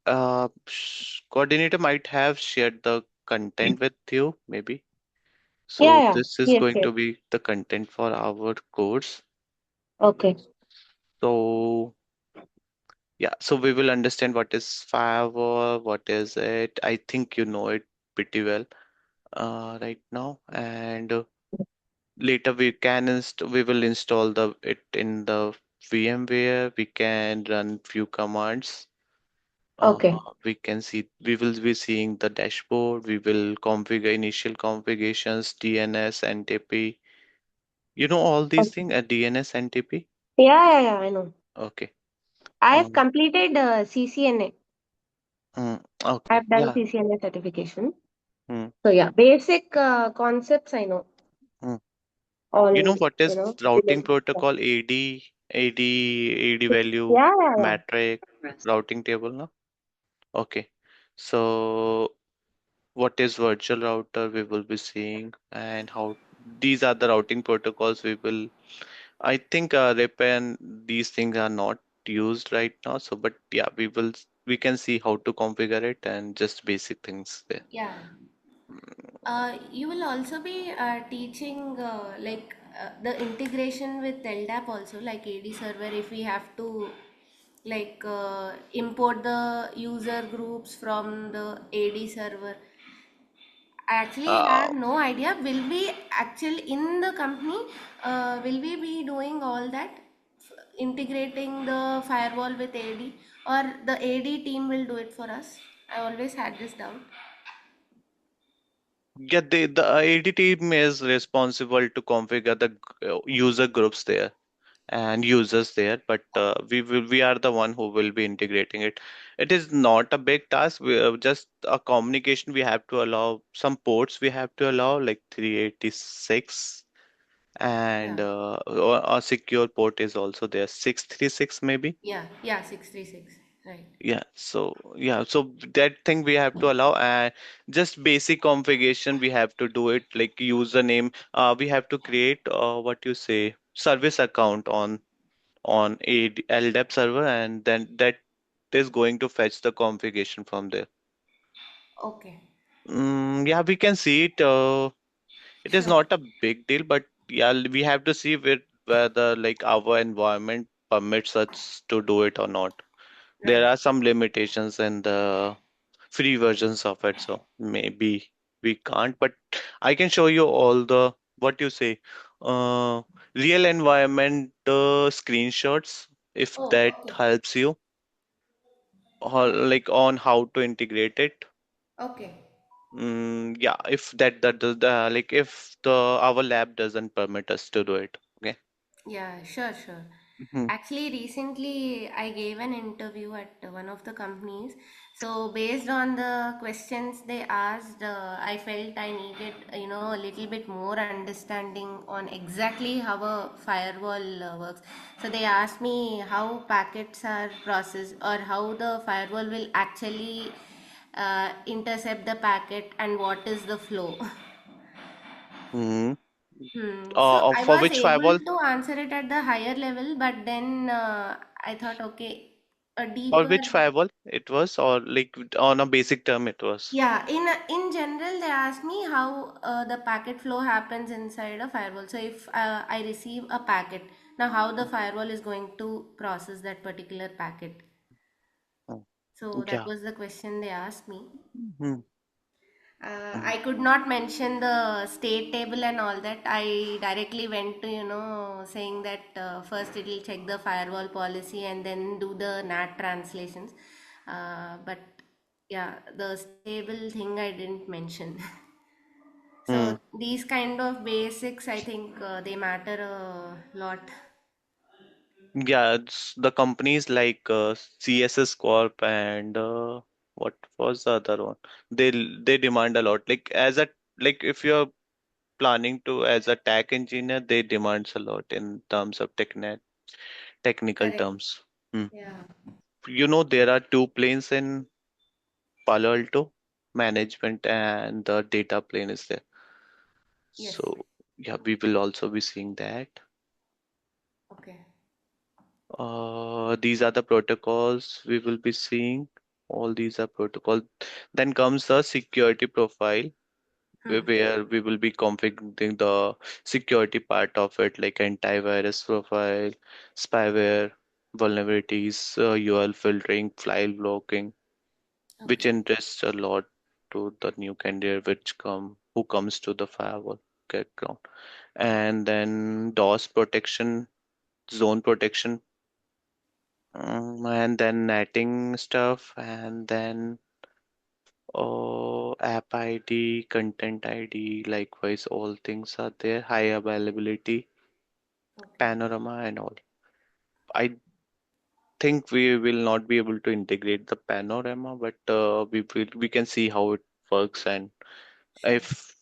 Coordinator might have shared the content with you, maybe. Yeah, So yeah. this is Yes, going yes. to be the content for our course. Okay. So yeah, so we will understand what is firewall, what is it. I think you know it pretty well right now, and later we will install the it in the VMware. We can run few commands. Uh, Okay. we will be seeing the dashboard. We will configure initial configurations, DNS, NTP. You know all these Okay. things, DNS, NTP? Yeah, yeah, yeah, I know. Okay. I have Um, completed CCNA. I okay. have done Yeah. CCNA certification. Mm, So yeah, basic concepts I know. mm. You know All, what is routing related stuff. protocol? AD value Yeah, yeah, metric routing table, no? Okay. So what is virtual router we will be seeing, and how these are the routing protocols we will. I think RIP and these things are not used right now. So, but yeah, we can see how to configure it and just basic things there. Yeah. You will also be teaching the integration with LDAP also, like AD server, if we have to import the user groups from the AD server. I actually Uh, have no idea. Will we actually in the company, will we be doing all that? Integrating the firewall with AD, or the AD team will do it for us? I always had this doubt. yeah, the AD team is responsible to configure the user groups there and users there, but we are the one who will be integrating it. It is not a big task. Just a communication we have to allow, some ports we have to allow, like 386, Yeah. and a secure port is also there, 636 maybe. Yeah, yeah, 636. Right. So that thing we have to allow, and just basic configuration we have to do it, like username. We have to create what you say service account on a LDAP server, and then that is going to fetch the configuration from there. Okay. Yeah, we can see it. It is Sure. not a big deal, but yeah, we have to see whether like our environment permits us to do it or not. There Right. are some limitations in the free versions of it, so maybe we can't. But I can show you all the what you say, uh, real environment screenshots if Oh, that okay. helps you, or like on how to integrate it. Okay. Yeah, if that does like if the our lab doesn't permit us to do it. Okay. Yeah, sure, sure. Mhm. Actually, recently I gave an interview at one of the companies. So, based on the questions they asked, I felt I needed, a little bit more understanding on exactly how a firewall works. So, they asked me how packets are processed, or how the firewall will actually intercept the packet, and what is the flow. Mhm. So I For was which able firewall? to answer it at the higher level, but then I thought, okay, a For deeper. which firewall it was, or like on a basic term it was? Yeah, in general, they asked me how the packet flow happens inside a firewall. So if I receive a packet, now how the firewall is going to process that particular packet. Mm. So that Yeah. was the question they asked me. Mhm. Mm. I could not mention the state table and all that. I directly went to, saying that first it will check the firewall policy and then do the NAT translations. But yeah, the stable thing I didn't mention. So Mm. these kind of basics, I think they matter a lot. Yeah, it's the companies like CSS Corp and what was the other one? They demand a lot. Like like if you're planning to as a tech engineer, they demands a lot in terms of technical Correct. terms. Hmm. Yeah. You know there are two planes in Palo Alto, management and the data plane is there. Yes. So yeah, we will also be seeing that. Okay. These are the protocols we will be seeing. all these are protocol. Then comes the security profile, where we will be configuring the security part of it, like antivirus profile, spyware, vulnerabilities, URL filtering, file blocking, which Okay. interests a lot to the new candidate who comes to the firewall background. And then DOS protection, zone protection, and then netting stuff, and then app ID, content ID, likewise, all things are there. High availability, Okay. panorama, and all. I think we will not be able to integrate the panorama, but we can see how it works, and Sure. if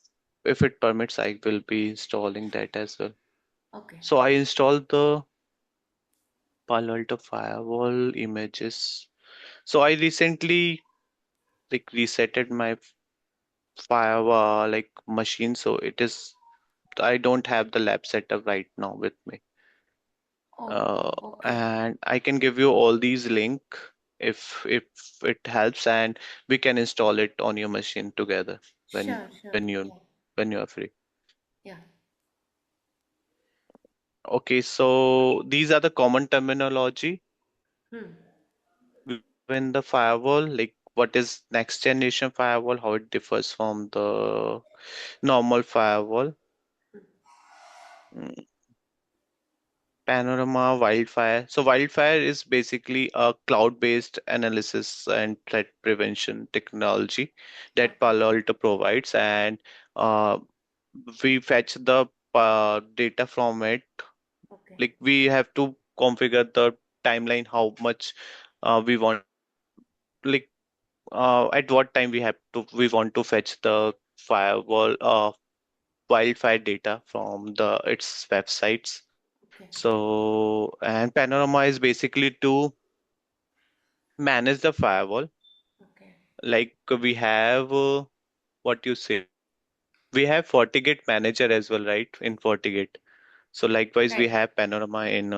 if it permits, I will be installing that as well. Okay. So I installed the Palo Alto firewall images. So I recently like resetted my firewall like machine, so it is I don't have the lab setup right now with me. Oh, Uh, okay. and I can give you all these link if it helps, and we can install it on your machine together when Sure, sure. when you Yeah. when you are free. Yeah. Okay, so these are the common terminology Hmm. we have in the firewall, like what is next generation firewall, how it differs from the normal firewall. Mm, Panorama, Wildfire. So Wildfire is basically a cloud-based analysis and threat prevention technology that Okay. Palo Alto provides, and uh, we fetch the data from it. Okay. Like we have to configure the timeline, how much we want, like at what time we want to fetch the firewall wildfire data from the its websites. Okay. So, and Panorama is basically to manage the firewall. Okay. Like we have what you say, we have FortiGate manager as well, right? In FortiGate. So likewise, we Right. have Panorama in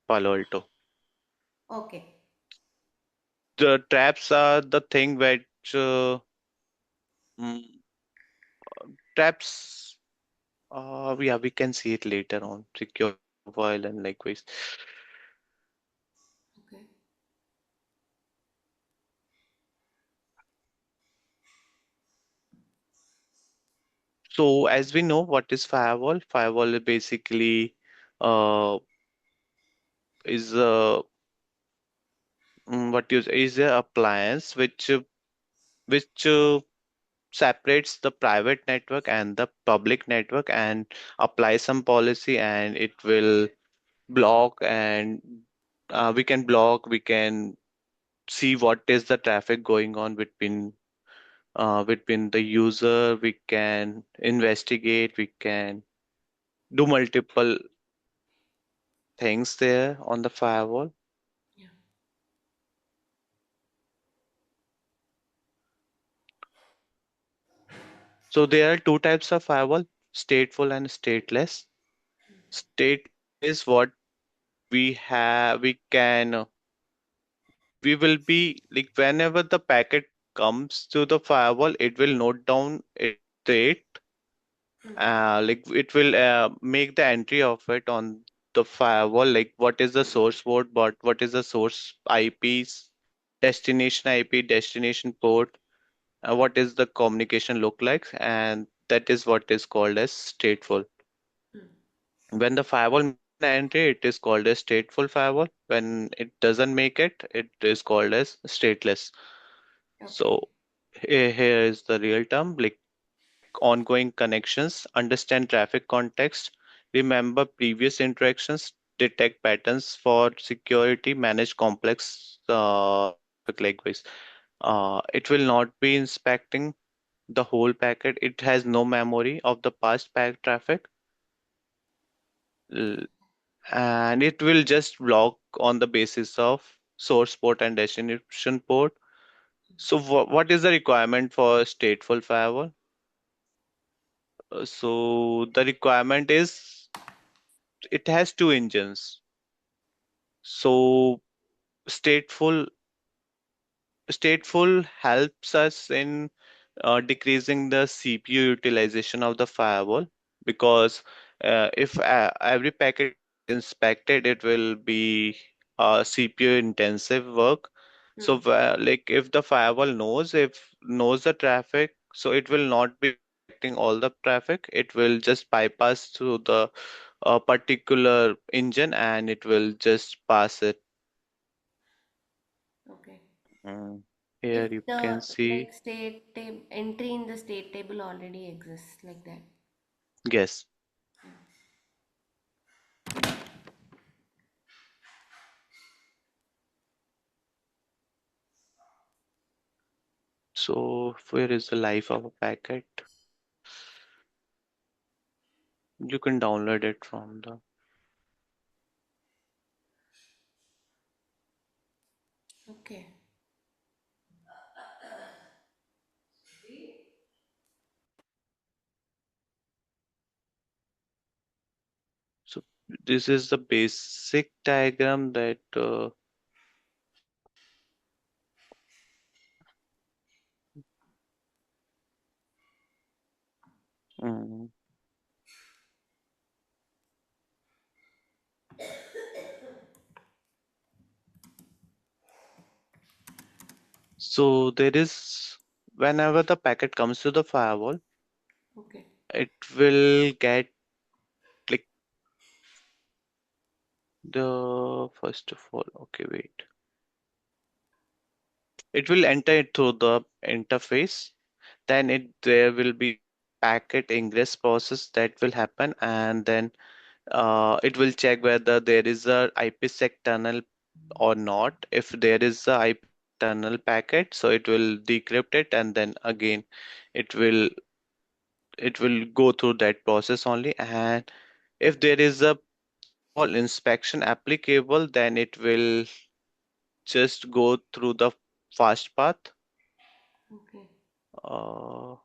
Palo Alto. Okay. The traps are the thing which mm, traps. Yeah, we can see it later on. Security profile and likewise. Okay. So as we know, what is firewall? Firewall is basically uh is what use is a appliance which separates the private network and the public network and apply some policy, and it will block, and we can see what is the traffic going on between the user. We can investigate, we can do multiple things there on the firewall. Yeah. So there are two types of firewall, stateful and stateless. Stateful is what we can we will be like whenever the packet comes to the firewall, it will note down its state. Like it will make the entry of it on the firewall, like what is the source port, what is the source IPs, destination IP, destination port, what is the communication look like, and that is what is called as stateful. Hmm. When the firewall makes an entry, it is called as stateful firewall. When it doesn't make it, it is called as stateless. Okay. So here is the real term, like check ongoing connections, understand traffic context, remember previous interactions, detect patterns for security, manage complex traffic likewise. It will not be inspecting the whole packet. It has no memory of the past packet traffic, l- and it will just block on the basis of source port and destination port. So what is the requirement for stateful firewall? So the requirement is it has two engines. So stateful stateful helps us in decreasing the CPU utilization of the firewall, because if every packet gets inspected, it will be CPU intensive work. So, Hmm. like if the firewall knows the traffic, so it will not be inspecting all the traffic. It will just bypass through the particular engine, and it will just pass it. Okay. Mm. If Here you can the see, like state tab entry in the state table already exists like that. yes. So where is the life of a packet? You can download it from the. Okay. So this is the basic diagram that mm. So there is, whenever the packet comes to the firewall, Okay. it will get like the first of all. Okay, wait. It will enter it through the interface. Then there will be packet ingress process that will happen, and then it will check whether there is a IPsec tunnel or not. If there is a IPsec tunnel packet, so it will decrypt it, and then again it will it will go through that process only. And if there is a firewall inspection applicable, then it will just go through the fast path. Okay. Uh,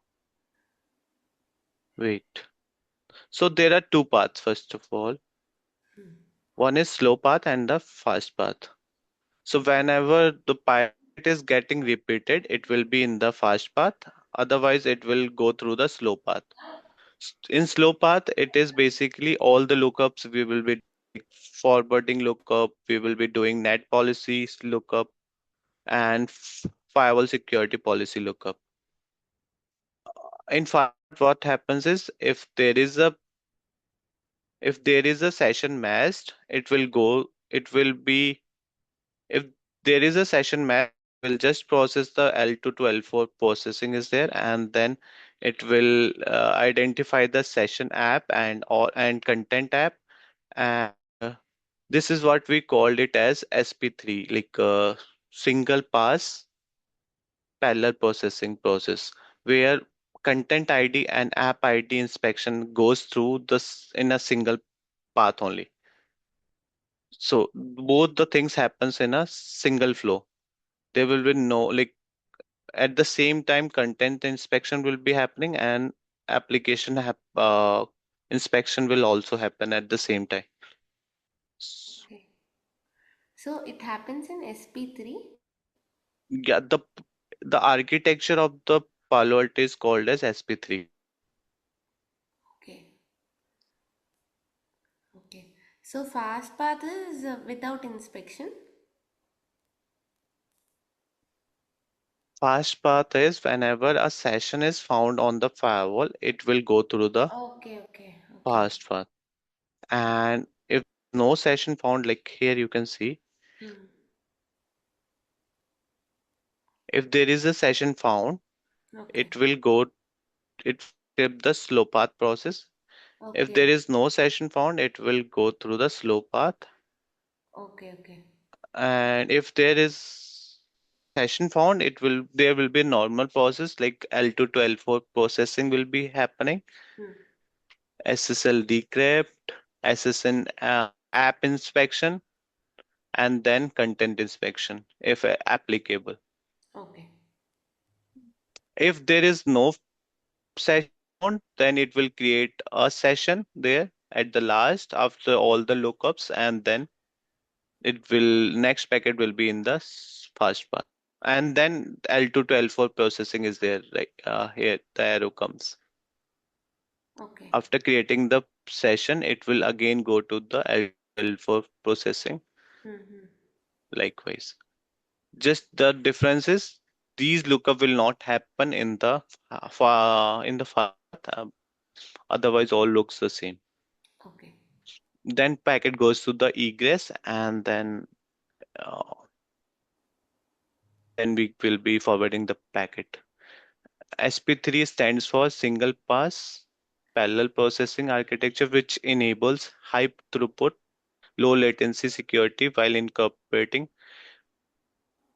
Wait. So there are two paths, first of all. Hmm. One is slow path and the fast path. So whenever the packet is getting repeated, it will be in the fast path. Otherwise, it will go through the slow path. In slow path, it is basically all the lookups we will be doing, like forwarding lookup, we will be doing net policies lookup, and firewall security policy lookup. In fast path, what happens is if there is a session matched, it will be if there is a session match, it will just process the L2 to L4 processing is there, and then it will identify the session app and content app, and this is what we called it as SP3, like a single pass parallel processing process, where content ID and app ID inspection goes through this in a single path only. So both the things happens in a single flow. There will be no, like, at the same time content inspection will be happening, and inspection will also happen at the same time. S- Okay. So it happens in SP3. Yeah, the architecture of the Palo Alto is called as SP3. Okay. Okay. So fast path is without inspection. Fast path is whenever a session is found on the firewall, it will go through the Okay. Okay. Okay. fast path. And if no session found, like here you can see, Hmm. if there is a session found, Okay. it will go, it will skip the slow path process. If there Okay. is no session found, it will go through the slow path. Okay. Okay. And if there is session found, there will be normal process like L2 to L4 processing will be happening. Hmm. SSL decrypt, SSN app inspection, and then content inspection if applicable. Okay. If there is no session found, then it will create a session there at the last after all the lookups, and then it will next packet will be in the fast path. And then L2 to L4 processing is there, right? Here the arrow comes. Okay. After creating the session, it will again go to the L2 to L4 processing Mm-hmm. likewise. Just the difference is these lookup will not happen in the in the far path. Otherwise, all looks the same. Okay. Then packet goes to the egress, and uh, then we will be forwarding the packet. SP3 stands for single pass parallel processing architecture, which enables high throughput, low latency security while incorporating.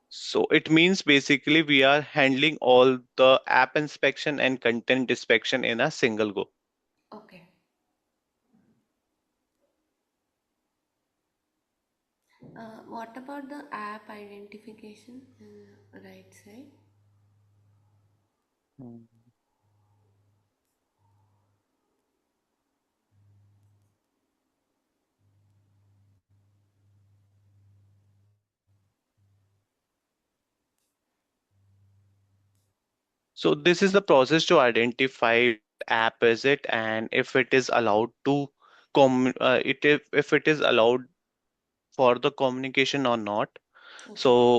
So it means basically we are handling all the app inspection and content inspection in a single go. Okay. What about the app identification in the right side? Hmm. So this is the process to identify what app is it and if it is allowed to if it is allowed for the communication or not. Okay.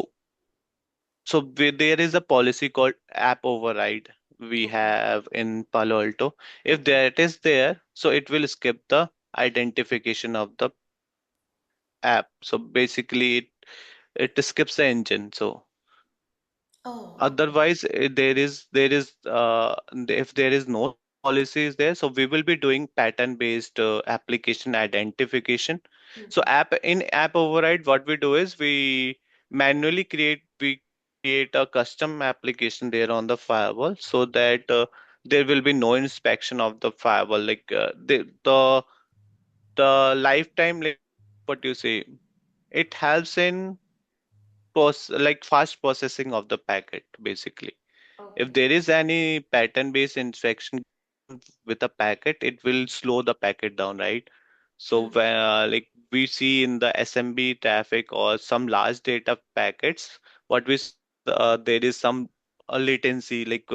So there is a policy called app override we Okay. have in Palo Alto. If Okay. that is there, so it will skip the identification of the app. So basically it skips the engine. So Oh, okay. otherwise, if there is no such policy is there, so we will be doing pattern-based application identification. So Mm-hmm. app override, what we do is we create a custom application there on the firewall so that there will be no inspection of the firewall. Like the lifetime, like what you say, it helps in like fast processing of the packet basically. If Okay. there is any pattern based inspection with a packet, it will slow the packet down, right? So Mm. like we see in the SMB traffic or some large data packets, what we see is there is some latency. Like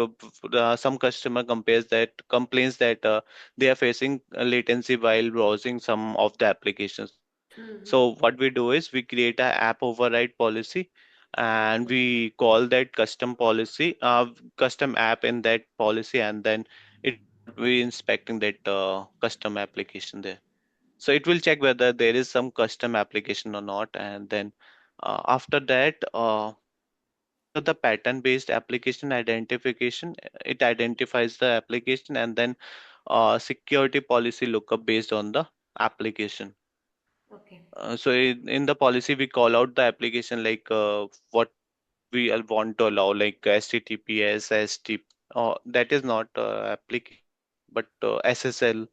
some customer complains that they are facing latency while browsing some of the applications, right? Mm-hmm. So what we do is we create a app override policy, and Okay. we call that custom app in that policy, and then it will start we inspecting that custom application there. So it will check whether there is some custom application or not, and then after that, after the pattern based application identification, it identifies the application, and then security policy lookup based on the application. Okay. So in the policy, we call out the application like what we all want to allow, like HTTPS, STP. That is not application, but SSL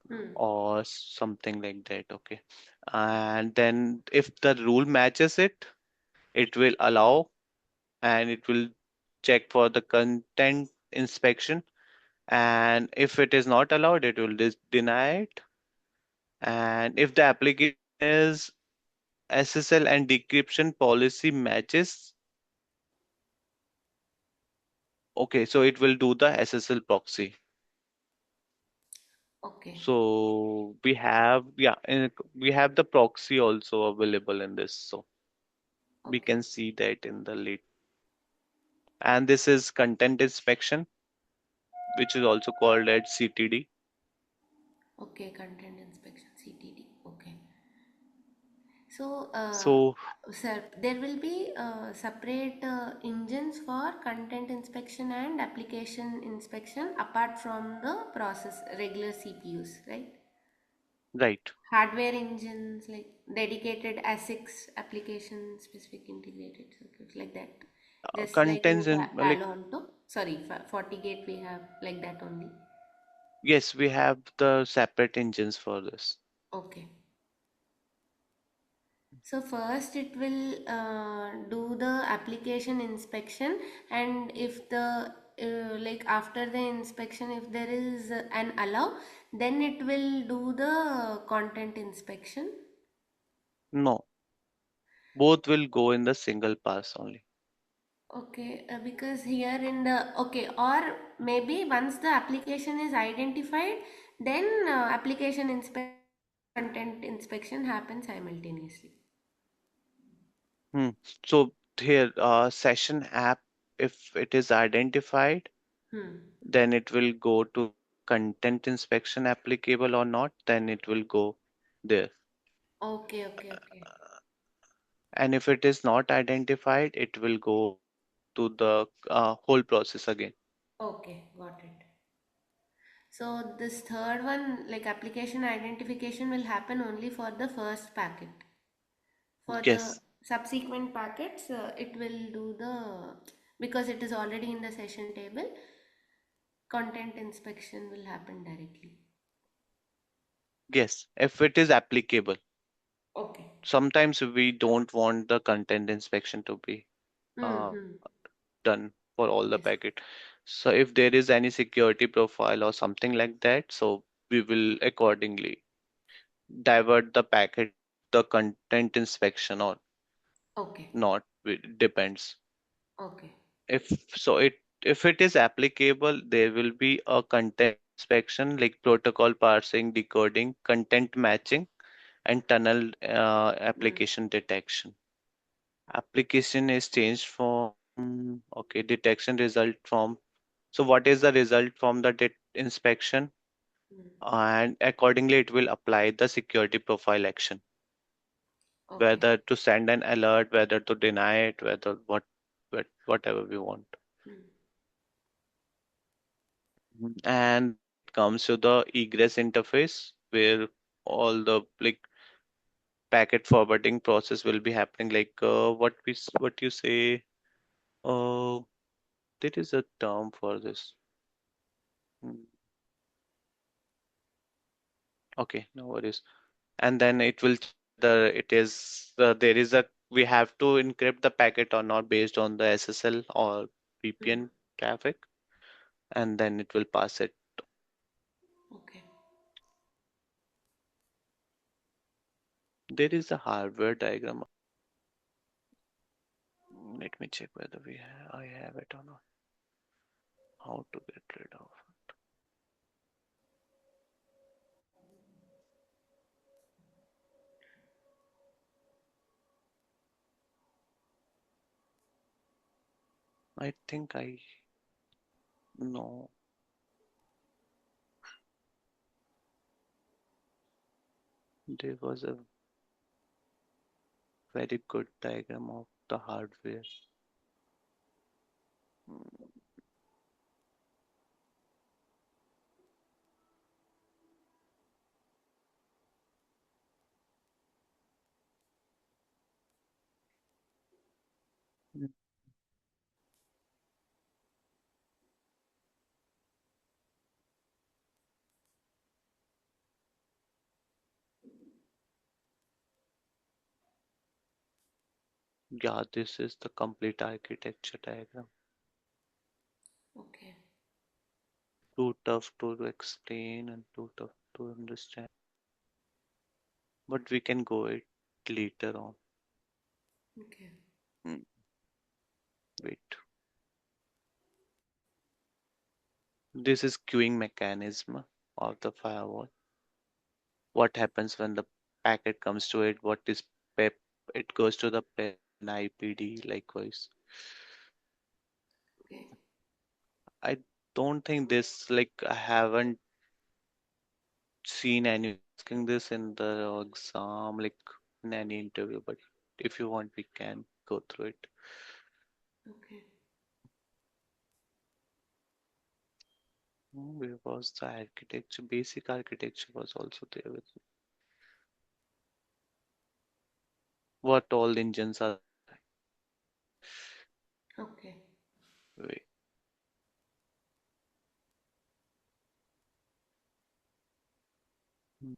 Hmm. or something like that. Okay. And then if the rule matches it, it will allow, and it will check for the content inspection. And if it is not allowed, it will deny it. And if the application is SSL and decryption policy matches, okay, so it will do the SSL proxy. Okay. So we have the proxy also available in this. So we Okay. can see that in the late. And this is content inspection, which is also called as CTD. Okay. Content inspection CTD. Okay. So, So sir, there will be separate engines for content inspection and application inspection apart from the process regular CPUs, right? right, Hardware engines like dedicated ASICs application specific integrated circuits like that. Just like in contents in like Palo Alto, sorry, FortiGate we have like that only. yes, we have the separate engines for this. Okay. So first it will do the application inspection, and if the like after the inspection if there is an allow, then it will do the content inspection. No, both will go in the single pass only. Okay, because here in the okay, or maybe once the application is identified, then application inspection and content inspection happen simultaneously. Hmm. So here, session app, if it is identified, Hmm. then it will go to the content inspection applicable or not, then it will go there. Okay, okay, okay. And if it is not identified, it will go to the whole process again. Okay, got it. So this third one, like application identification, will happen only for the first packet. For the Yes, subsequent packets, it will do the because it is already in the session table, content inspection will happen directly. yes, if it is applicable. Okay. Sometimes we don't want the content inspection to be uh, Mm-hmm. done for all the Yes. packet. So if there is any security profile or something like that, so we will accordingly divert the packet to the content inspection or Okay. not. It depends. Okay. If so, if it is applicable, there will be a content inspection like protocol parsing, decoding, content matching, and tunnel Mm. application detection. Application is changed from okay detection result from. So what is the result from the inspection? Mm. And accordingly, it will apply the security profile action, Okay. whether to send an alert, whether to deny it, whether whatever we want. Mm. And then it comes to the egress interface where all the like packet forwarding process will be happening. Like what you say. Uh, there is a term for this. Hmm, okay, no worries. And then it will check whether it is there is a we have to encrypt the packet or not based on the SSL or Mm. VPN traffic, and then it will pass it. Okay. There is a hardware diagram. Let me check whether I have it or not. How to get rid of. I think I know there was a very good diagram of the hardware. Mm, yeah, this is the complete architecture diagram. Okay. Too tough to explain and too tough to understand. But we can go it later on. Okay. Mm, wait. This is queuing mechanism of the firewall. What happens when the packet comes to it? What is PEP? It goes to the PEP and IPD likewise. Okay. I don't think this like I haven't seen anyone asking this in the exam like in any interview, but if you want we can go through it. Okay. Where was the architecture? Basic architecture was also there with me. What all engines are Okay. there? Wait. Mm.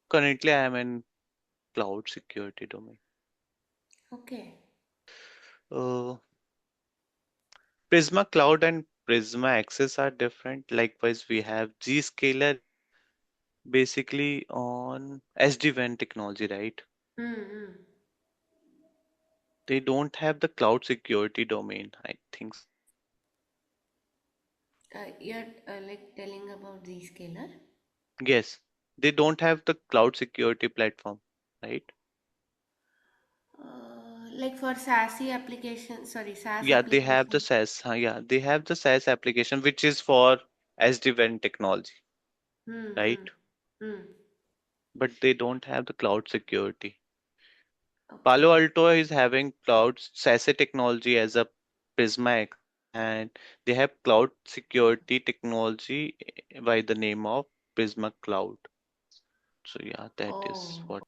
Currently I am in cloud security domain. Okay. Uh, Prisma Cloud and Prisma access are different. Likewise, we have Zscaler basically on SD-WAN technology, right? Hmm. They don't have the cloud security domain, I think so. You're like telling about Zscaler? Yes, they don't have the cloud security platform, right? Like for SASE application, sorry, SaaS Yeah, they have the application. SaaS. Yeah, they have the SaaS application, which is for SD-WAN technology, right? Hmm. Hmm. But they don't have the cloud security. Palo Okay. Alto is having cloud SASE technology as a Prisma access, and they have cloud security technology by the name of Prisma Cloud. So yeah, that is Oh. what.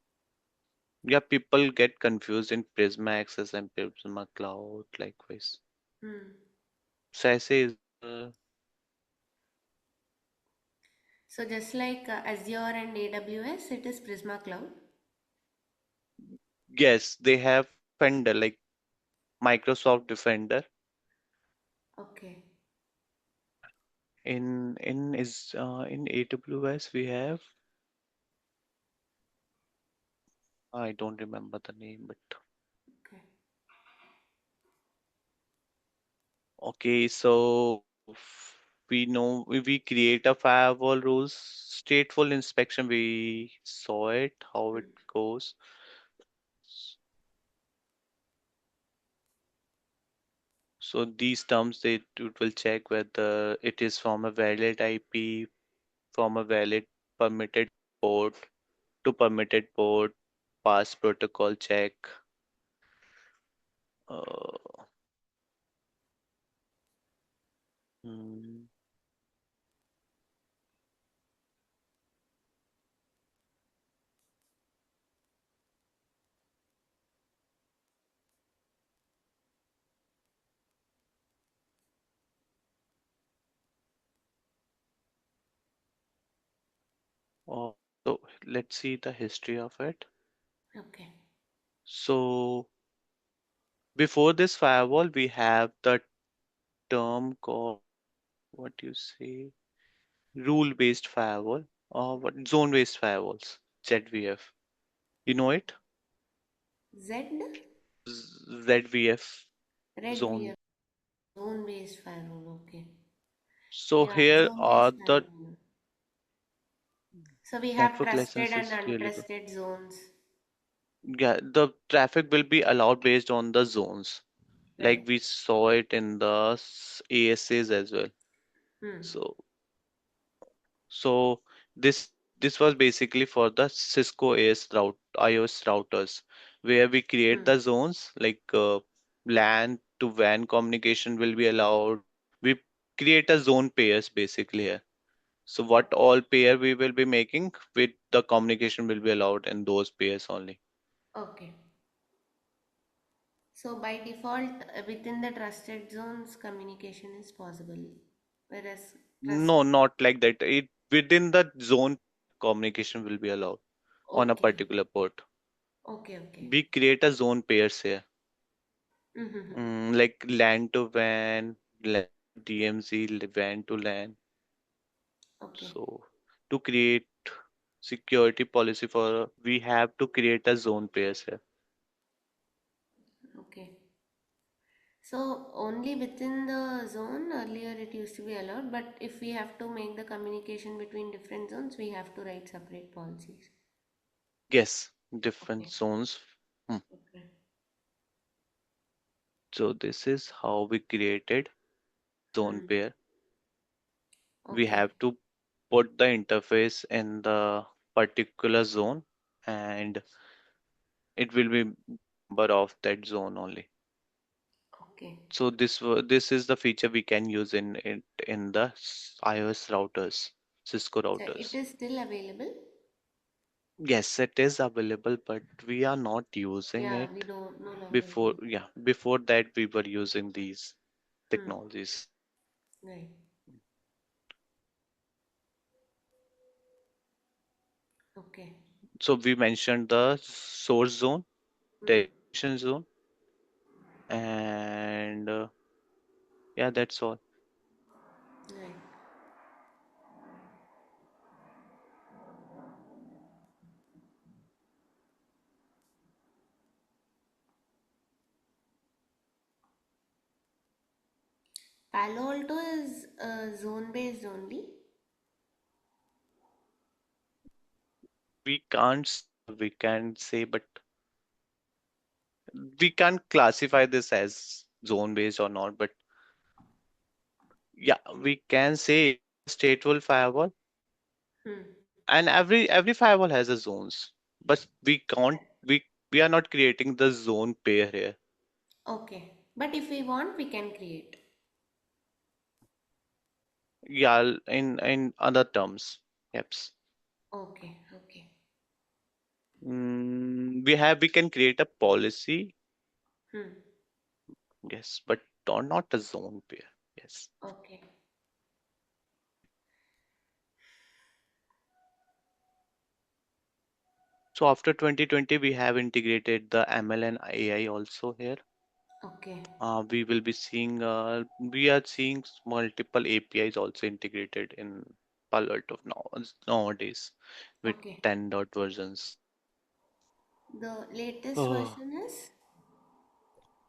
Yeah, people get confused in Prisma Access and Prisma Cloud likewise. Hmm. SASE is So just like Azure and AWS, it is Prisma Cloud. yes, they have Defender like Microsoft Defender. Okay. In AWS we have I don't remember the name, but Okay. okay, so we know we create a firewall rules, stateful inspection. We saw it, how it Hmm. goes. So these terms it will check whether it is from a valid IP, from a valid permitted port to permitted port, pass protocol check. Uh, hmm, oh, so let's see the history of it. Okay. So before this firewall, we have the term called what you say rule-based firewall or what zone-based firewalls ZVF. You know it? Z? ZVF Red zone. VF, zone based firewall. Okay. So Yeah, here zone are based the firewall. So we have network trusted license and is really good. untrusted zones. Yeah, the traffic will be allowed based on the zones. Like Right. we saw it in the ASAs as well. Hmm. So so this was basically for the Cisco AS route iOS routers where we create Hmm. the zones like LAN to WAN communication will be allowed. We create a zone pairs basically here. So what all pair we will be making with the communication will be allowed in those pairs only. Okay. So by default, within the trusted zones, communication is possible. Whereas trust. No, not like that. It within the zone communication will be allowed on a Okay. particular port. Okay. Okay. We create a zone pairs here. Mm-hmm. Like LAN to WAN, LAN to DMZ, WAN to LAN. Okay. So to create security policy for we have to create a zone pairs here. Okay. So only within the zone, earlier it used to be allowed, but if we have to make the communication between different zones, we have to write separate policies. Yes, different Okay. zones. Hmm. Okay. So this is how we created zone Hmm. pair. We Okay. have to put the interface in the particular zone and it will be number of that zone only. Okay. So this is the feature we can use in the iOS routers, Cisco So it routers. is still available? Yes, it is available, but we are not using Yeah, it. we don't no longer Before, use. yeah, before that we were using these Hmm. technologies. Right. Okay. So we mentioned the source zone, Hmm. destination zone, and yeah, that's all. Palo Alto is zone based only. We can't we can say, but we can't classify this as zone based or not. But yeah, we can say it is a stateful firewall, Hmm. and every firewall has a zones, but we can't we are not creating the zone pair here. Okay. But if we want, we can create. Yeah, in other terms, yes. Okay. Okay. We can create a policy, Hmm. yes, but not a zone pair. Yes. Okay. So after 2020, we have integrated the ML and AI also here. Okay. We will be seeing, we are seeing multiple APIs also integrated in Palo Alto nowadays with Okay. 10 dot versions. The latest Oh, version is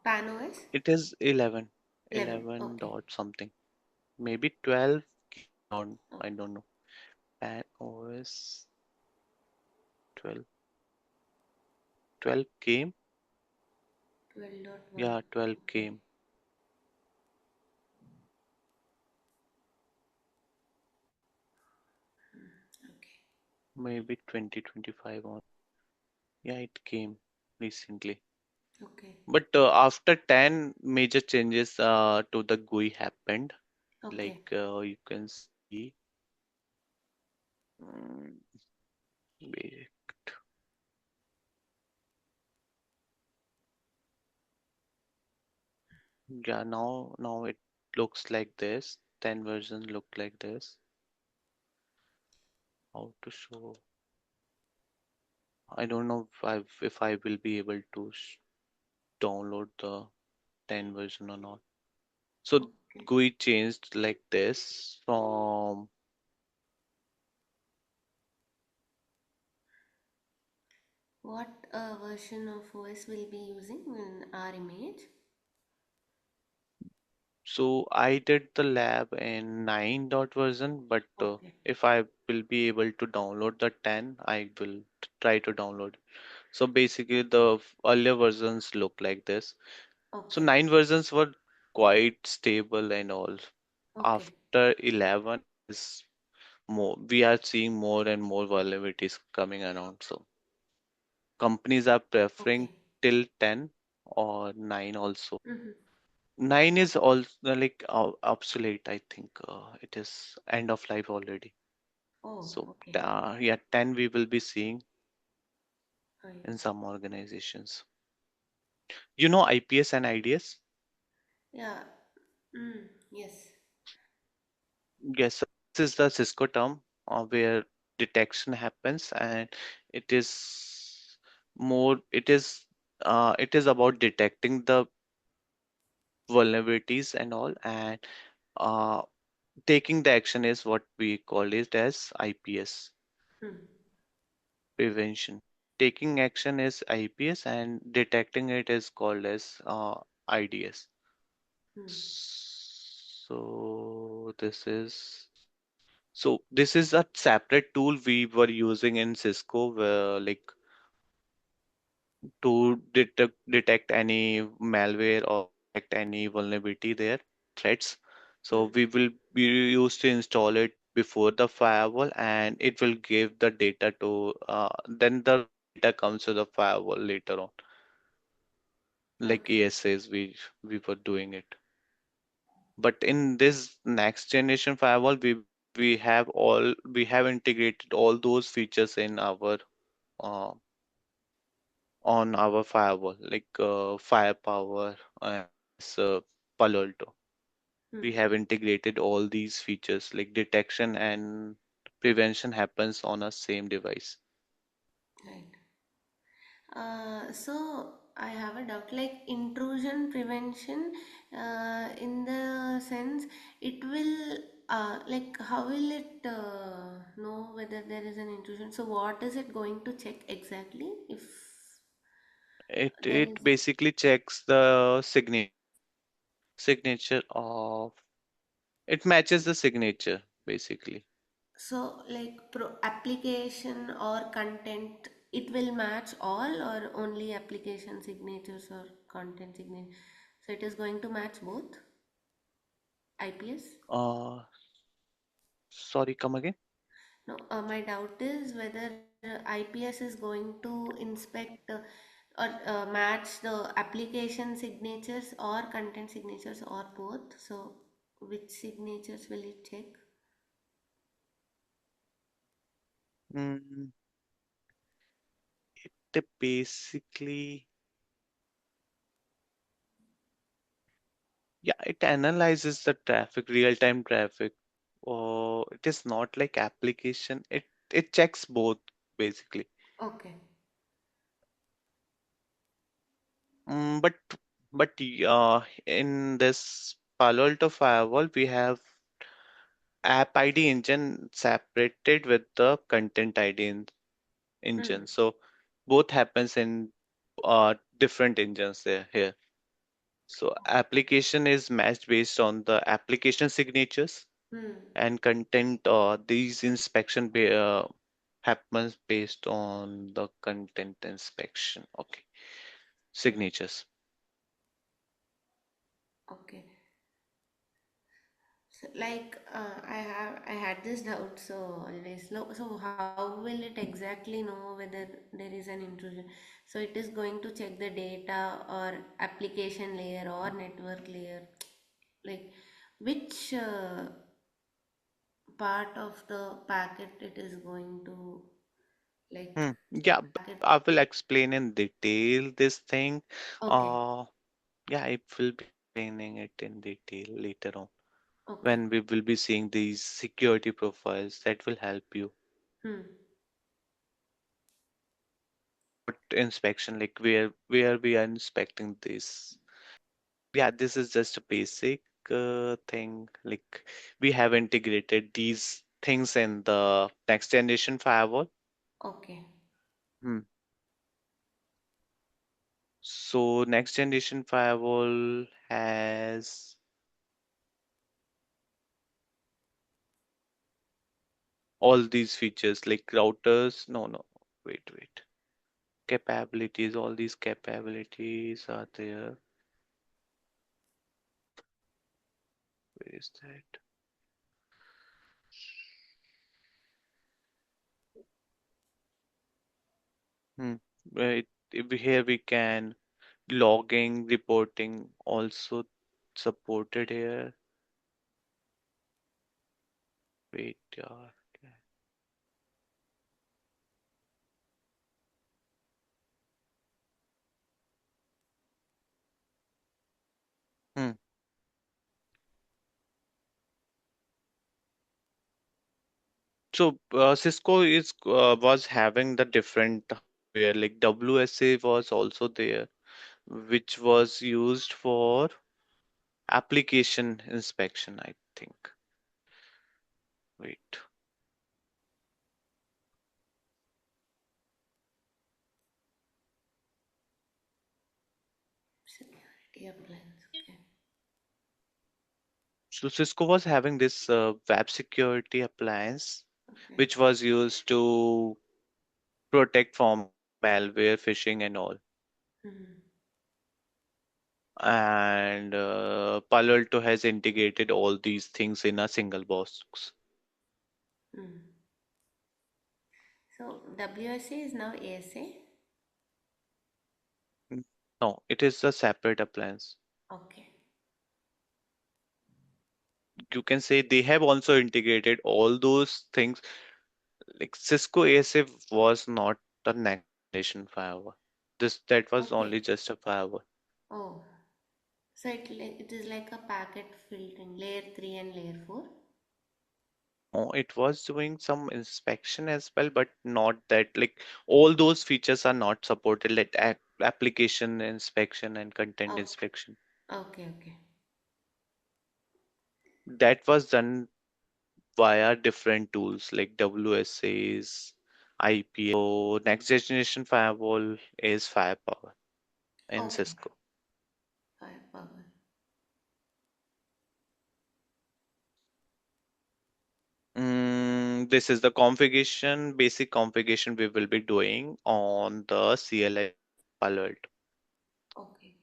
PanOS it is 11, 11. 11 Okay. dot something, maybe 12 came around. Oh, I don't know. And OS 12, 12 came. 12.1. Yeah, 12 Okay. came. Okay. Maybe 2025 on. Yeah, it came recently. Okay. But after 10 major changes to the GUI happened, Okay. like you can see, mm, wait, yeah, now it looks like this. 10 versions look like this. How to show? I don't know if I will be able to download the 10 version or not. So Okay. GUI changed like this from. What version of OS will be using in our image? So I did the lab in 9 dot version, but Okay. if I will be able to download the 10, I will try to download. So basically, the earlier versions look like this. So Okay. 9 versions were quite stable and all. Okay. After 11, it is more. We are seeing more and more vulnerabilities coming around. So companies are preferring Okay. till 10 or 9 also. Mm-hmm. 9 is also like obsolete, I think. It is end of life already. Oh, So, okay. yeah, 10 we will be seeing Oh, in yes. some organizations. You know IPS and IDS? Yeah. Yes. Yes, so this is the Cisco term where detection happens, and it is more, it is about detecting the vulnerabilities and all, and uh, taking the action is what we call it as IPS. Hmm. Prevention. Taking action is IPS and detecting it is called as IDS. Hmm. So this is a separate tool we were using in Cisco where like to detect any malware or detect any vulnerability there, threats. So Hmm. we will be used to install it before the firewall and it will give the data to then the data comes to the firewall later on. Like Okay. ESAs we were doing it. But in this next generation firewall, we have integrated all those features in our uh, on our firewall, like firepower and this Palo Alto. Hmm. We have integrated all these features, like detection and prevention happens on a same device. Right. So I have a doubt, like intrusion prevention, in the sense it will, like how will it know whether there is an intrusion? So what is it going to check exactly if It there it is? basically checks the signature of It matches the signature basically. So, like application or content, it will match all or only application signatures or content signature. So it is going to match both IPS. Uh, Sorry, come again. No, my doubt is whether IPS is going to inspect or match the application signatures or content signatures or both. So, which signatures will it check? Mm, it basically, yeah, it analyzes the traffic, real-time traffic. It is not like application. It checks both basically. Okay, But in this Palo Alto firewall, we have app ID engine separated with the content ID hmm. engine. So both happens in different engines there here. So application is matched based on the application signatures, Hmm. and content these inspection happens based on the content inspection. Okay, signatures. Okay. So, like I had this doubt so always. So how will it exactly know whether there is an intrusion? So it is going to check the data or application layer or network layer. Like which part of the packet it is going to like Yeah, but I will explain in detail this thing. okay, Uh, yeah, I will be explaining it in detail later on okay. when we will be seeing these security profiles that will help you. Hmm. What inspection, like where we are inspecting this. Yeah, this is just a basic thing. Like we have integrated these things in the next generation firewall. Okay. Hmm. So next generation firewall has all these features like routers. No, wait. Capabilities, all these capabilities are there. Where is that? Hmm. Right. Here we can logging, reporting also supported here. Wait, okay. Hmm. So Cisco is was having the different hardware, like WSA was also there, which was used for application inspection, I think. Wait. Security appliance. Okay. So Cisco was having this web security appliance, Okay. which was used to protect from malware, phishing, and all. Hmm. And Palo Alto has integrated all these things in a single box. Hmm. So WSA is now ASA. Mm. No, it is a separate appliance. Okay. You can say they have also integrated all those things. Like Cisco ASA was not the next generation firewall. This that was Okay. only just a firewall. Oh, so it is like a packet filtering layer 3 and layer 4. Oh, it was doing some inspection as well, but not that like all those features are not supported, like application inspection and content Oh, inspection. okay. That was done via different tools like WSAs, IPS. So next generation firewall is Firepower in Okay. Cisco. Firepower. This is the configuration, basic configuration we will be doing on the CLI Palo Alto. Okay.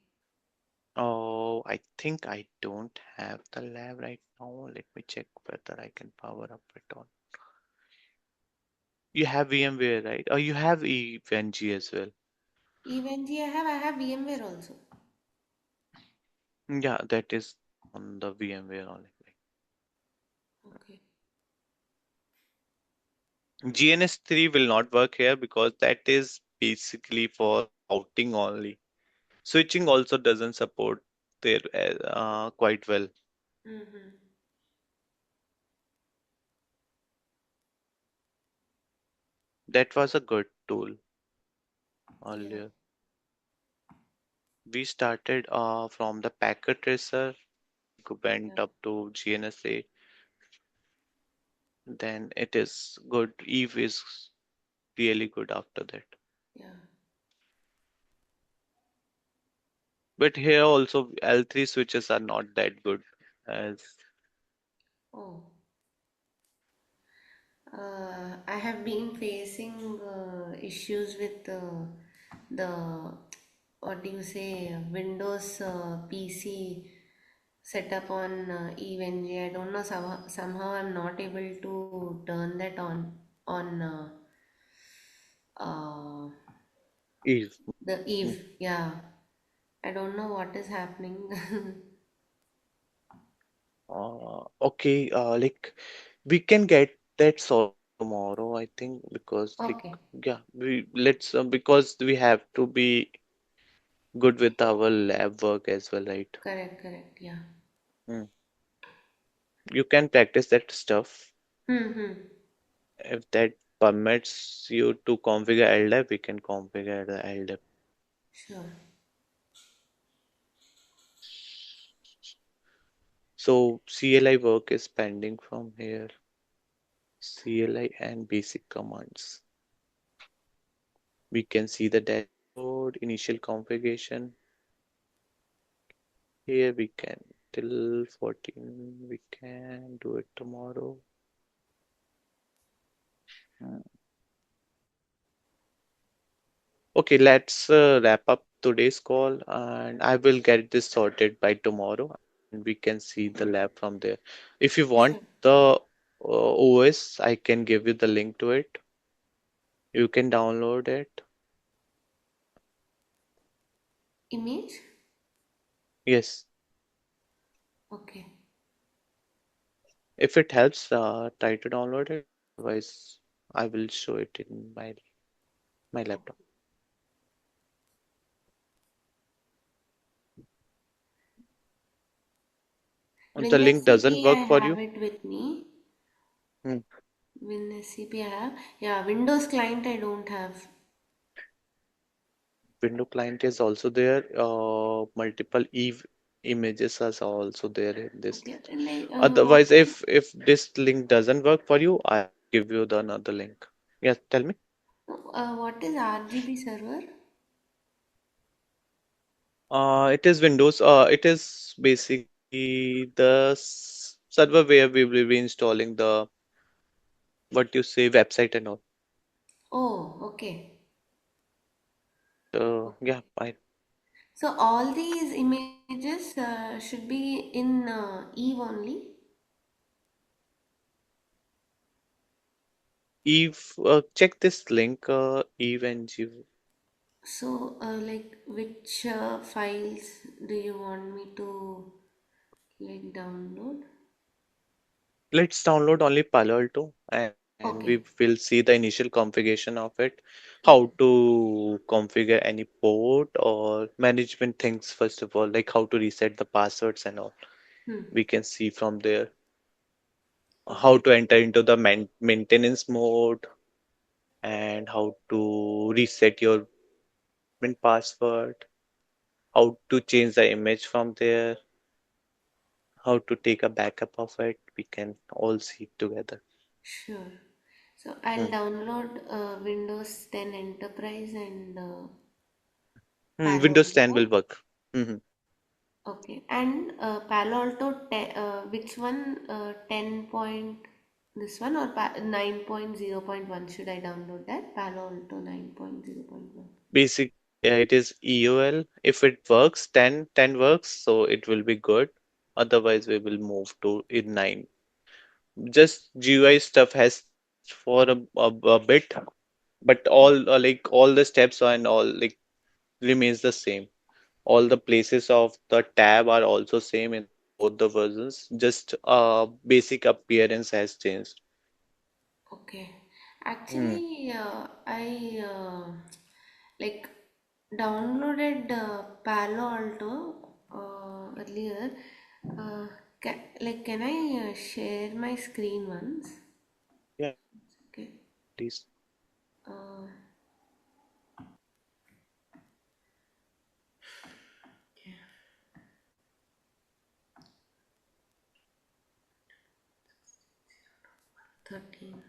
Oh, I think I don't have the lab right now. Let me check whether I can power up it on. You have VMware, right? Oh, you have EVNG as well. Even I have VMware also. Yeah, that is on the VMware only. Okay. GNS3 will not work here because that is basically for routing only. Switching also doesn't support there quite well. Mm-hmm. That was a good tool Yeah. earlier. We started from the packet tracer, Yeah. went up to GNSA, then it is good. Eve is really good after that. Yeah. But here also L3 switches are not that good as Oh. I have been facing issues with the what do you say Windows PC setup on EVNG. I don't know, somehow I'm not able to turn that on uh, Eve. the Eve. Yeah, I don't know what is happening. Okay, like we can get that sorted tomorrow, I think, because like Okay, yeah, we let's because we have to be good with our lab work as well, right? correct, yeah. Hmm. You can practice that stuff. Hmm. If that permits you to configure LDAP, we can configure the LDAP. Sure. So CLI work is pending from here. CLI and basic commands. We can see the dashboard, initial configuration. Here we can till 14. We can do it tomorrow. Hmm. Okay, let's wrap up today's call and I will get this sorted by tomorrow and we can see the lab from there. If you want Sure. the OS, I can give you the link to it. You can download it. Image. Yes, Okay. if it helps, try to download it. Otherwise, I will show it in my laptop. If the link doesn't WinSCP, I work for have you, it with me. hmm, WinSCP, I have. Yeah, Windows client, I don't have. window client is also there. Multiple Eve images are also there in this Okay, list. like what Otherwise, is if this link doesn't work for you, I give you the another link. Yes, tell me. what is RGB server? It is Windows. It is basically the server where we will be installing the what you say website and all. Oh, okay. So Okay. yeah, I So all these images should be in Eve only. Eve. Check this link. Eve and G. So, like, which files do you want me to like download? Let's download only Palo Alto and Okay. we will see the initial configuration of it. How Okay. to configure any port or management things first of all, like how to reset the passwords and all. Hmm. We can see from there how Okay. to enter into the maintenance mode and how to reset your admin password, how to change the image from there, how to take a backup of it. We can all see it together. Sure. So I'll Hmm. download Windows 10 Enterprise and Palo Windows 10 will Alto. work. Mhm. Okay. And Palo Alto, which one? 10 point. This one or 9.0.1? Should I download that? Palo Alto 9.0.1. Basic, yeah, it is EOL. If it works, 10 works, so it will be good. Otherwise, we will move to in 9. Just GUI stuff has changed for a bit, but all like all the steps and all like remains the same. All the places of the tab are also same in both the versions. Just basic appearance has changed. Okay. Hmm. Actually, I like downloaded Palo Alto earlier. Uh, can I share my screen once? Yeah, Okay. please. Uh, okay. 13.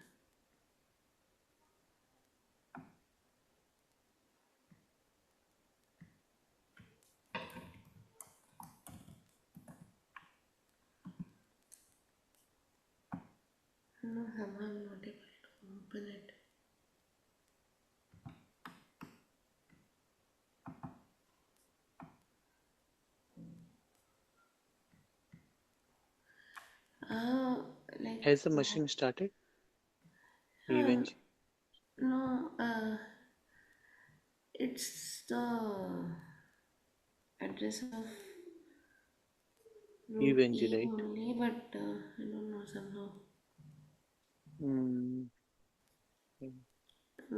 No, somehow I'm not able to open it. Uh, like, Has the machine started? uh, Even no, it's the address of root Even Eve right? only, but I don't know somehow. Hmm.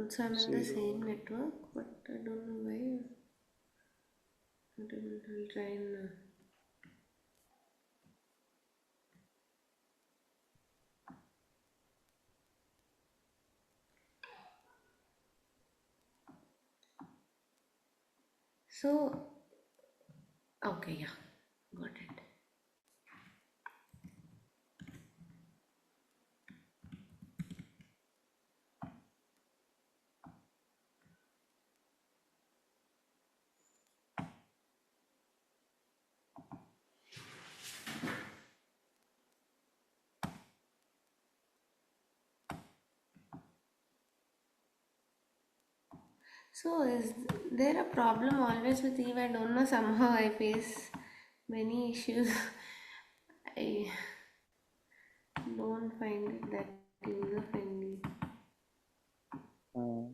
So I'm in the same 0. network, but I don't know why. I'll try and. So, okay, yeah, got it. So, is there a problem always with Eve? I don't know. Somehow I face many issues. I don't find it that user friendly. Hmm.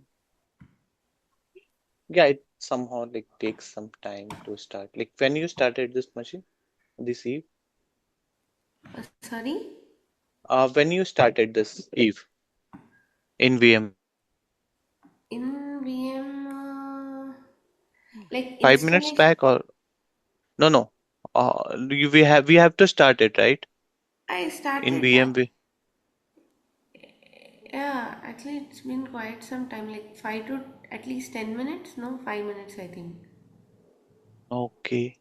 Yeah, it somehow like takes some time to start. Like when you started this machine, this Eve, Sorry? when you started this Eve in VMware, In VM, like 5 minutes installation, back or no, no, we have to start it right I in started. VMware. Yeah, actually, it's been quite some time, like 5 to at least 10 minutes. No, 5 minutes, I think. Okay,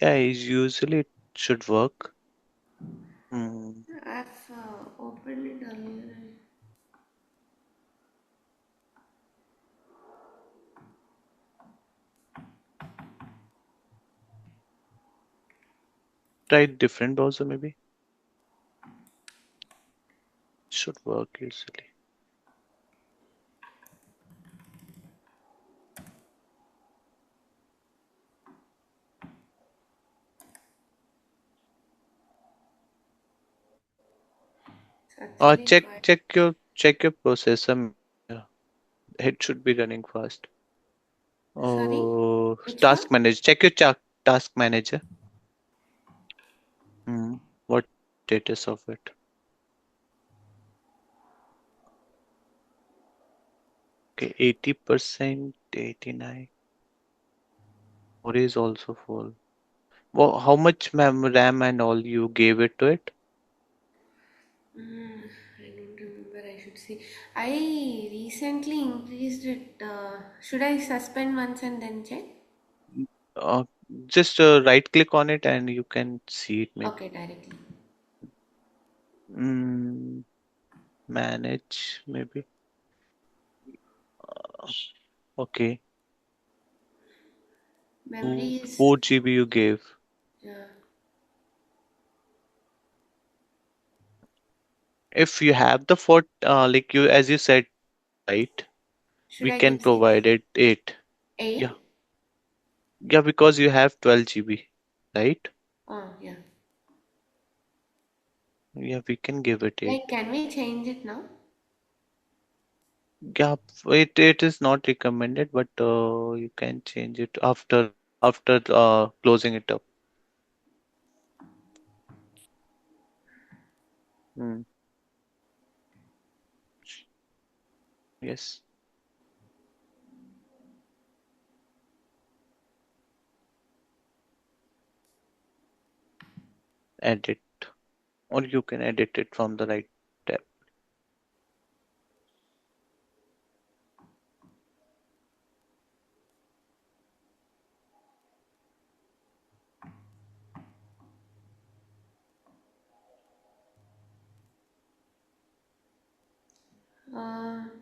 yeah, usually it should work. Hmm. I've opened it earlier. Try different browser maybe. Should work usually. It's actually quite. Check your processor. Yeah, it should be running fast. Sorry? Oh, Which one? task manager. Check your task manager. Hmm. What status of it? Okay, 80%, 89. Memory is also full. Well, how much RAM and all you gave it to it? I don't remember. I should see. I recently increased it. Should I suspend once and then check? Uh, just right click on it and you can see it maybe. Okay, directly. Mm, manage maybe. Uh, okay, Memory is. 4 GB you gave. Yeah. If you have the four, like you as you said, right, Should we I can give 6? provide it 8. Yeah, 8? yeah, because you have 12 GB, right? Oh, yeah. Yeah, we can give it 8. Like, can we change it now? Yeah, it is not recommended, but you can change it after closing it up. Hmm. Yes, edit, or you can edit it from the right tab.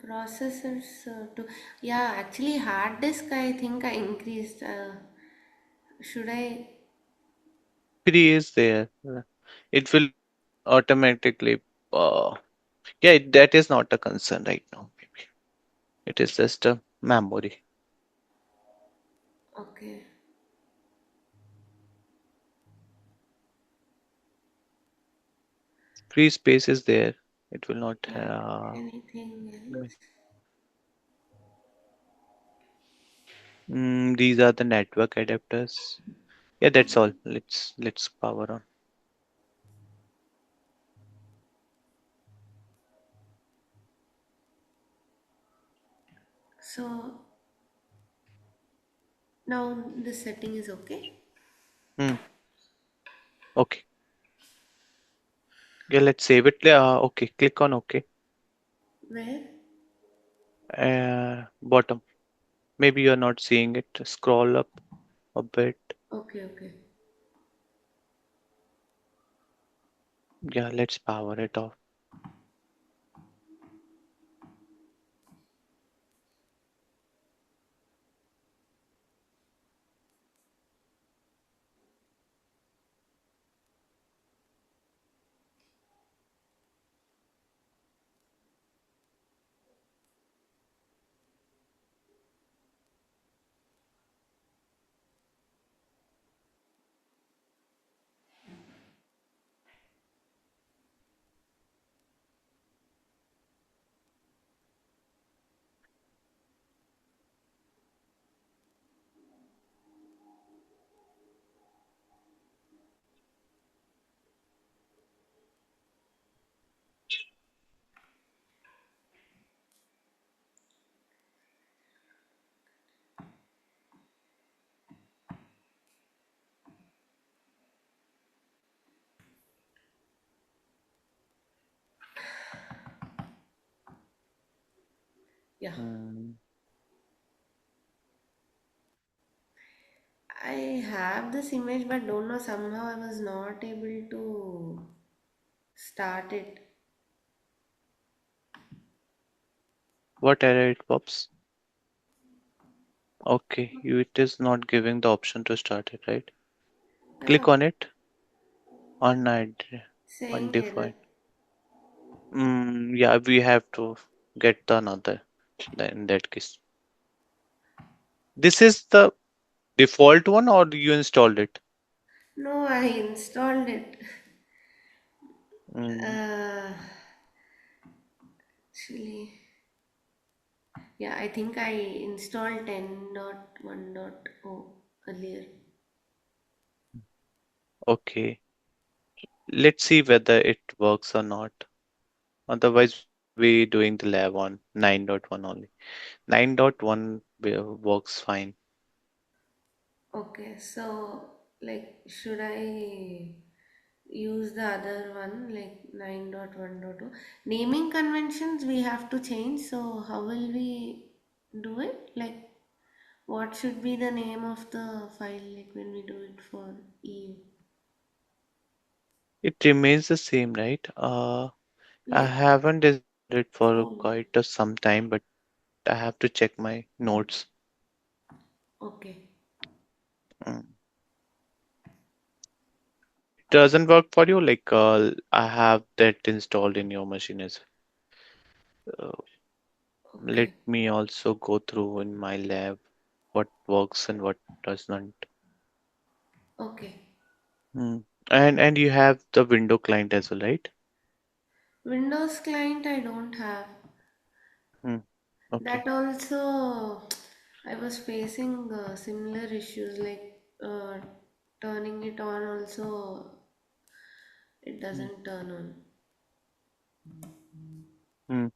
Processors to yeah, actually hard disk I think I increased. Should I? Free is there. It will automatically. Uh, yeah, that is not a concern right now. Maybe it is just a memory. Okay. Free space is there. It will not. Anything else? These are the network adapters. Yeah, that's all. Let's power on. So now the setting is okay. Hmm. Okay. Yeah, let's save it. Okay. Click on OK. Where? Bottom. Maybe you're not seeing it. Scroll up a bit. Okay, okay. Yeah, let's power it off. Yeah. Hmm. I have this image but don't know somehow I was not able to start it. What error it pops? Okay, it is not giving the option to start it, right? Yeah, Click on it. Unid- saying error. Undefined. Yeah, we have to get the another in that case. This is the default one or you installed it? No, I installed it. Mm, Uh, Actually, yeah, I think I installed 10.1.0 earlier. okay. Let's see whether it works or not. Otherwise, we will be doing the lab on 9.1 only. 9.1 works fine. Okay, so like, should I use the other one, like 9.1.2? Naming conventions we have to change, so how will we do it? Like, what should be the name of the file, like when we do it for EU? It remains the same, right? I Like, haven't designed it for oh, quite some time, but I have to check my notes. okay. Mm, doesn't work for you, like I have that installed in your machine as well. Let Okay. me also go through in my lab what works and what does not. Okay. Hmm. And you have the window client as well, right? Windows client I don't have. Hmm. Okay. That also, I was facing similar issues like turning it on also, it Hmm. doesn't turn on. Hmm.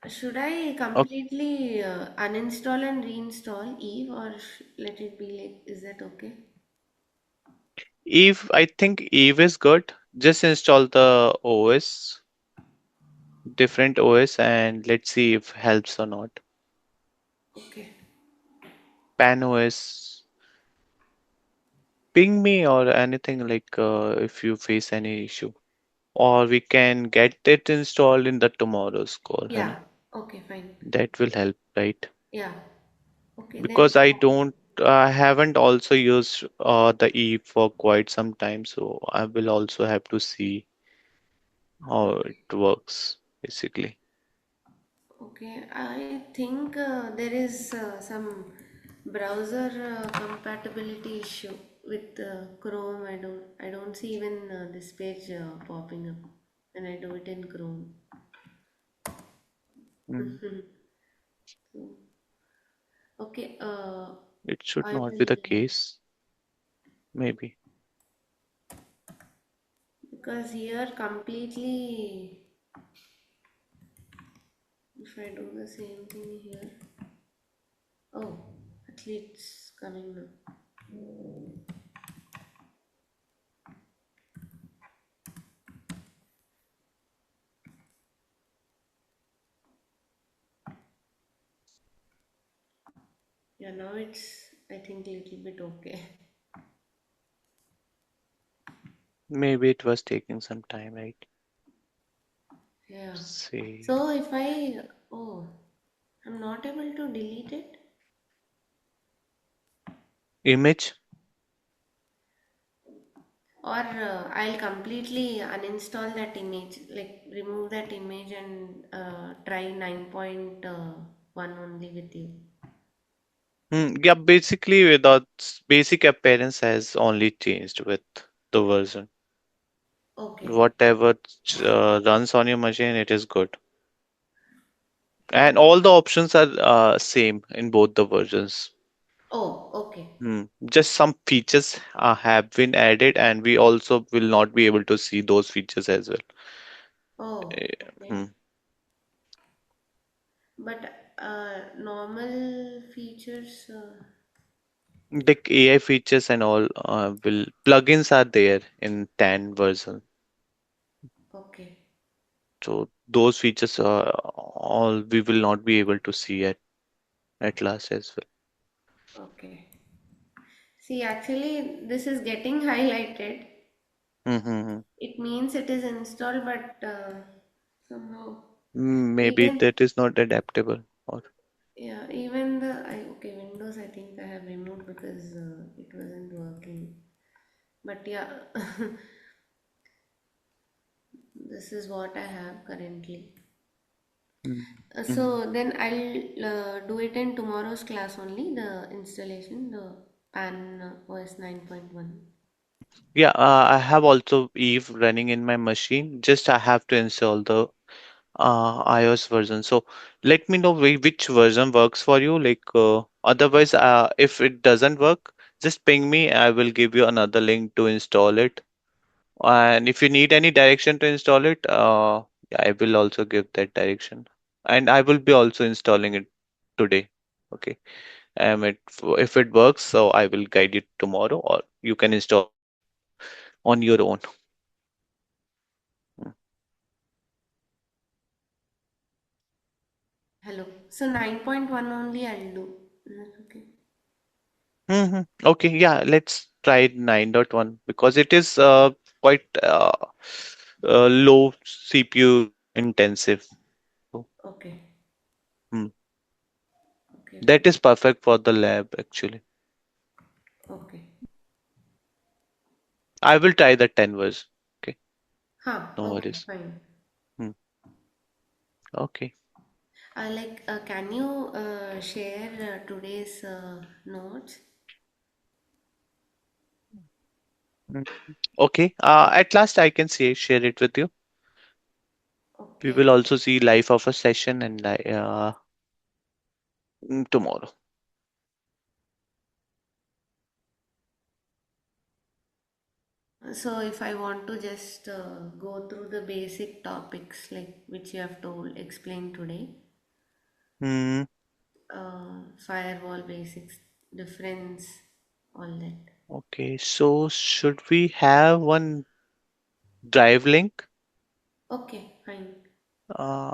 Should I Okay. completely uninstall and reinstall Eve, or let it be like, is that okay? Eve, I think Eve is good. Just install the OS, different OS, and let's see if helps or not. Okay. Pan OS, ping me or anything like if you face any issue. Or we can get it installed in the tomorrow's call, है ना? Yeah. Okay, fine. That will help, right? Yeah. Okay, then. Because I haven't also used the Eve for quite some time, so I will also have to see how it works, basically. Okay, I think there is some browser compatibility issue with Chrome. I don't see even this page popping up when I do it in Chrome. Mm. So, okay, It should I not be the will, case, maybe. because here completely, if I do the same thing here, oh, at least it's coming now. Yeah, now it's, I think, little bit okay. Maybe it was taking some time, right? Yeah. See, So if I, oh, I'm not able to delete it, image. or I'll completely uninstall that image, like remove that image and try 9.1 only with you. Yeah, basically, without basic appearance has only changed with the version. Okay. Whatever runs on your machine, it is good. And all the options are same in both the versions. Oh, okay. Just some features have been added, and we also will not be able to see those features as well. Oh, Eh, okay. hmm. But normal features, The AI features and all will plugins are there in 10 version. okay, So those features are all we will not be able to see at last as well. okay. See, actually, this is getting highlighted. Mm-hmm. It means it is installed, but somehow. Maybe Even that is not adaptable. Or yeah, even the okay, Windows I think I have removed because it wasn't working. But yeah, this is what I have currently. mm-hmm. So then I'll do it in tomorrow's class only, the installation, the PAN OS 9.1. Yeah, I have also Eve running in my machine. Just I have to install the iOS version. So let me know which version works for you. Like otherwise, if it doesn't work, just ping me. I will give you another link to install it. And if you need any direction to install it, I will also give that direction. And I will be also installing it today. Okay. If it works, so I will guide you tomorrow, or you can install on your own. Hello. So 9.1 only I'll do. Is that okay? Okay, yeah, let's try 9.1 because it is quite low CPU intensive. So, Okay. hmm, Okay. that Okay. is perfect for the lab actually. Okay. I will try the 10 words. Okay, Huh, no okay, worries. fine. Hmm. Okay. Can you share today's notes? Mm. Okay. At last I can share it with you. We will Okay. also see live of a session and tomorrow. So if I want to just go through the basic topics like which you have told explained today, Hmm. firewall basics, difference, all that. Okay. So should we have one drive link? Okay, fine.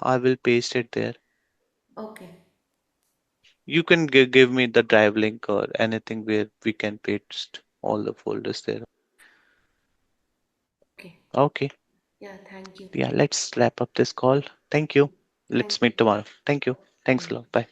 I will paste it there. Okay, You can give me the drive link or anything where we can paste all the folders there. okay. Okay. Yeah, thank you. Yeah, let's wrap up this call. Thank you. Thank Let's you. meet tomorrow. Thank you. Thanks Bye. a lot. Bye.